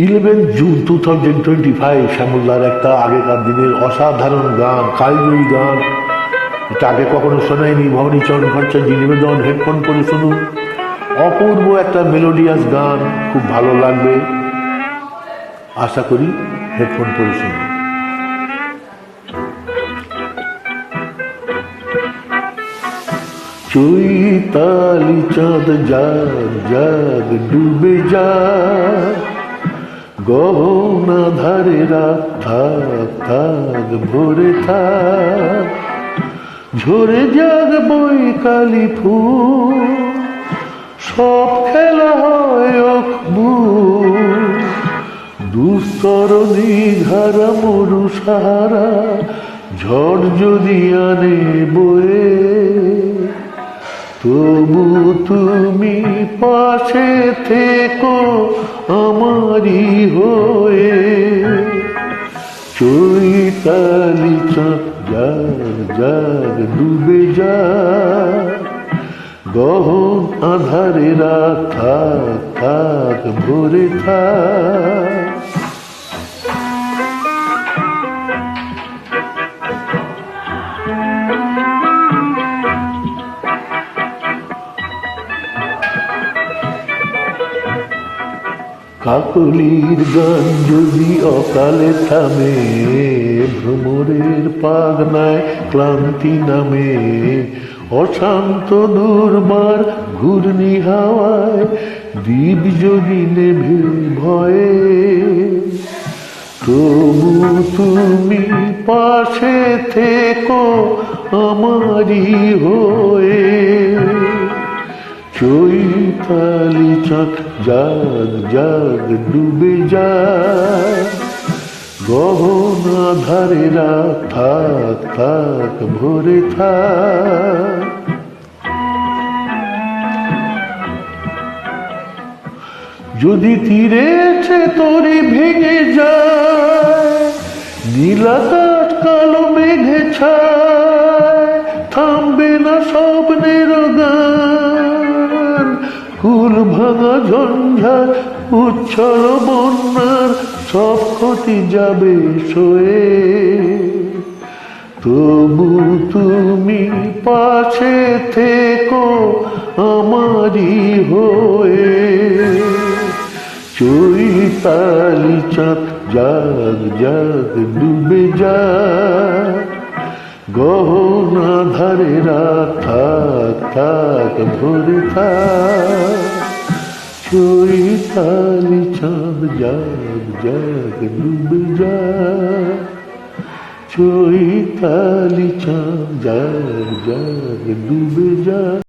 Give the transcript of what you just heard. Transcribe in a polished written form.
11 June 2025 শ্যামলদার একটা আগেকার দিনের অসাধারণ গান, কালজয়ী গান। এটা আগে কখনো শোনায়নি। ভবানীচরণ ভট্টাচার্য নিবেদন, হেডফোন করে শুনুন। অপূর্ব একটা মেলোডিয়াস গান, খুব ভালো লাগবে। আশা করি হেডফোন করে শুনুন। চৈতালি চাঁদ জাগ জাগ ডুবে যা, গহনা ধারে রাত থাক থাক ভরে থাক, ঝরে যাক বৈকালি ফুল, সব খেলা হয় অখবুল, দুস্তর নিঘারা মরু সাহারা, ঝড় যদি আনে বয়ে, তবু তুমি পাশে থেকো আমারই হয়ে। চৈতালি চাঁদ জাগ জাগ ডুবে যা, গহন আধারে রাত থাক থাক ভরে থাক। কাকলির গান যদি অকালে থামে, ভ্রমরের পাগনায় ক্লান্তি নামে, অশান্ত দুর্বার ঘূর্ণি হাওয়ায় দ্বীপ যদি নেভে ভয়ে, তবু তুমি পাশে থেকো আমারই হয়ে। চৈতালি চাঁদ জাগ জাগ ডুবে যা, গহনা ধারে রাত থাক থাক ভরে থাক। যদি তীরে এসে তরি ভেঙে যায়, নীলাকাশ কালো মেঘে ছায়, থামবে না স্বপ্নের গান, কুল ভাঙা ঝঞ্ঝার উচ্ছল বন্যার সব ক্ষতি যাবে সয়ে, তবু তুমি পাশে থেকো আমারই হয়ে। চৈতালি চাঁদ জাগ জাগ ডুবে যা, গহনা ধারে রাত থাক থাক ভরে থাক। চৈতালি চাঁদ জাগ জাগ ডুবে যা, চৈতালি চাঁদ জাগ জাগ ডুবে যা।